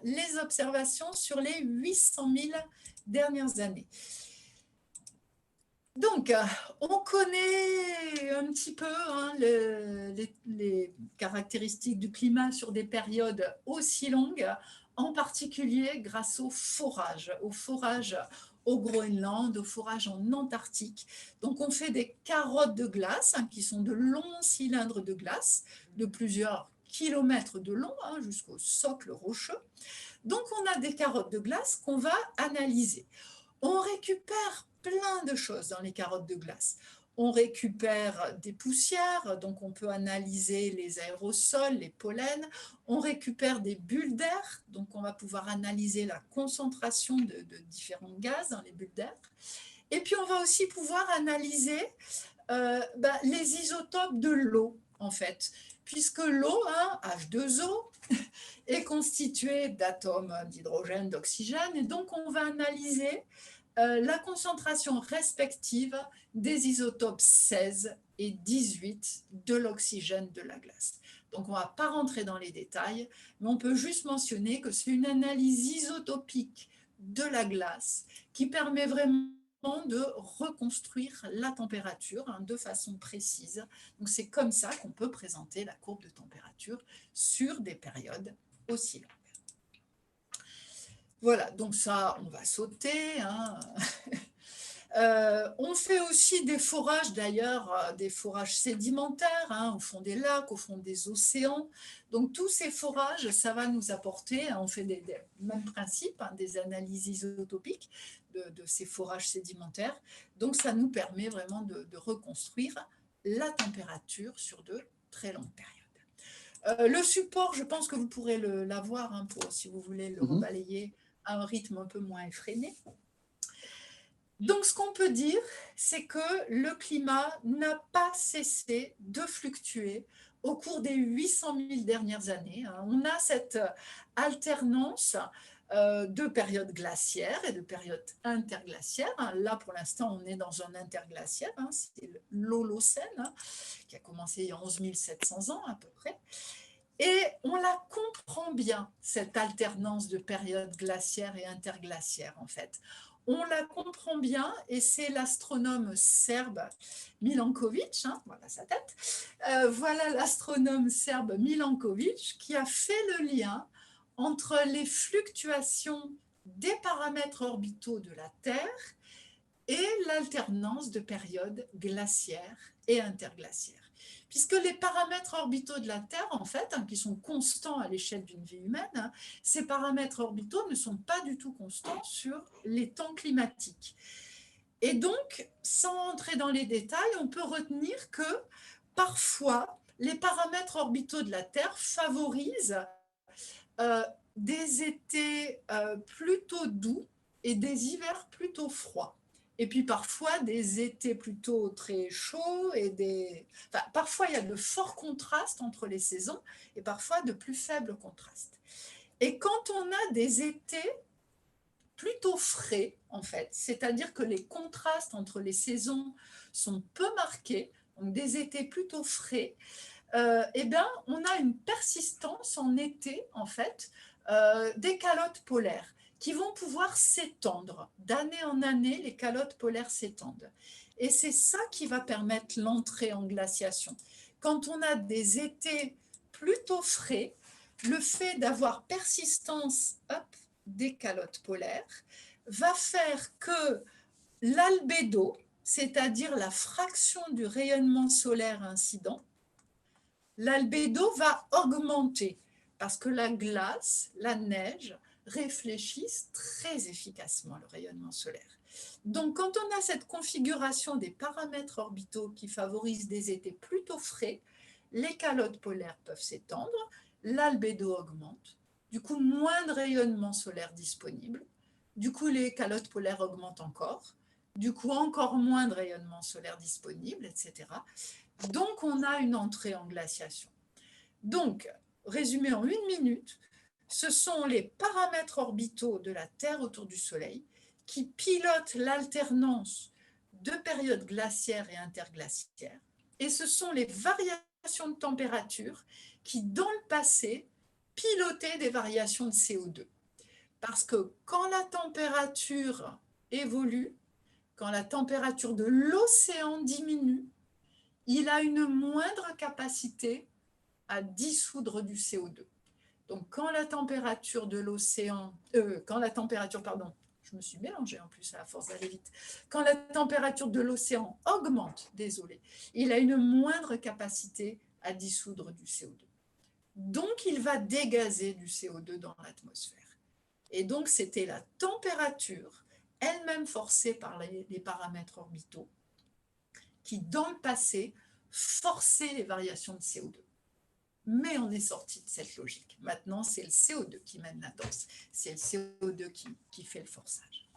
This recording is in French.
les observations sur les 800 000 dernières années. Donc, on connaît un petit peu les caractéristiques du climat sur des périodes aussi longues, en particulier grâce au forage au Groenland, au forage en Antarctique. Donc, on fait des carottes de glace, qui sont de longs cylindres de glace de plusieurs kilomètres de long, jusqu'au socle rocheux. Donc, on a des carottes de glace qu'on va analyser. On récupère plein de choses dans les carottes de glace. On récupère des poussières, donc on peut analyser les aérosols, les pollens. On récupère des bulles d'air, donc on va pouvoir analyser la concentration de différents gaz dans les bulles d'air. Et puis on va aussi pouvoir analyser les isotopes de l'eau, en fait, puisque l'eau, H2O, est constituée d'atomes d'hydrogène, d'oxygène, et donc on va analyser la concentration respective des isotopes 16 et 18 de l'oxygène de la glace. Donc on ne va pas rentrer dans les détails, mais on peut juste mentionner que c'est une analyse isotopique de la glace qui permet vraiment de reconstruire la température de façon précise. Donc c'est comme ça qu'on peut présenter la courbe de température sur des périodes aussi longues. Voilà, donc ça, on va sauter. On fait aussi des forages, d'ailleurs, des forages sédimentaires, au fond des lacs, au fond des océans. Donc, tous ces forages, ça va nous apporter, on fait des mêmes principes, des analyses isotopiques de ces forages sédimentaires. Donc, ça nous permet vraiment de reconstruire la température sur de très longues périodes. Le support, je pense que vous pourrez l'avoir si vous voulez le rebalayer à un rythme un peu moins effréné. Donc, ce qu'on peut dire, c'est que le climat n'a pas cessé de fluctuer au cours des 800 000 dernières années. On a cette alternance de périodes glaciaires et de périodes interglaciaires. Là, pour l'instant, on est dans un interglaciaire, c'est l'Holocène, qui a commencé il y a 11 700 ans à peu près. Et on la comprend bien, cette alternance de périodes glaciaires et interglaciaires, en fait. On la comprend bien, et c'est l'astronome serbe Milanković, voilà sa tête, voilà l'astronome serbe Milanković qui a fait le lien entre les fluctuations des paramètres orbitaux de la Terre et l'alternance de périodes glaciaires et interglaciaires. Puisque les paramètres orbitaux de la Terre, en fait, qui sont constants à l'échelle d'une vie humaine, ces paramètres orbitaux ne sont pas du tout constants sur les temps climatiques. Et donc, sans entrer dans les détails, on peut retenir que parfois, les paramètres orbitaux de la Terre favorisent des étés plutôt doux et des hivers plutôt froids. Et puis parfois des étés plutôt très chauds et parfois il y a de forts contrastes entre les saisons et parfois de plus faibles contrastes. Et quand on a des étés plutôt frais, en fait, c'est-à-dire que les contrastes entre les saisons sont peu marqués, donc des étés plutôt frais, on a une persistance en été, en fait, des calottes polaires qui vont pouvoir s'étendre. D'année en année, les calottes polaires s'étendent. Et c'est ça qui va permettre l'entrée en glaciation. Quand on a des étés plutôt frais, le fait d'avoir persistance des calottes polaires va faire que l'albédo, c'est-à-dire la fraction du rayonnement solaire incident, l'albédo va augmenter parce que la glace, la neige, réfléchissent très efficacement le rayonnement solaire. Donc, quand on a cette configuration des paramètres orbitaux qui favorisent des étés plutôt frais, les calottes polaires peuvent s'étendre, l'albédo augmente, du coup, moins de rayonnement solaire disponible, du coup, les calottes polaires augmentent encore, du coup, encore moins de rayonnement solaire disponible, etc. Donc, on a une entrée en glaciation. Donc, résumé en 1 minute, ce sont les paramètres orbitaux de la Terre autour du Soleil qui pilotent l'alternance de périodes glaciaires et interglaciaires. Et ce sont les variations de température qui, dans le passé, piloter des variations de CO2. Parce que quand la température évolue, quand la température de l'océan diminue, il a une moindre capacité à dissoudre du CO2. Donc, quand la température de l'océan, je me suis mélangée en plus à la force d'aller vite, quand la température de l'océan augmente, désolé, il a une moindre capacité à dissoudre du CO2. Donc, il va dégazer du CO2 dans l'atmosphère. Et donc, c'était la température, elle-même forcée par les paramètres orbitaux, qui, dans le passé, forçait les variations de CO2. Mais on est sorti de cette logique. Maintenant, c'est le CO2 qui mène la danse. C'est le CO2 qui fait le forçage.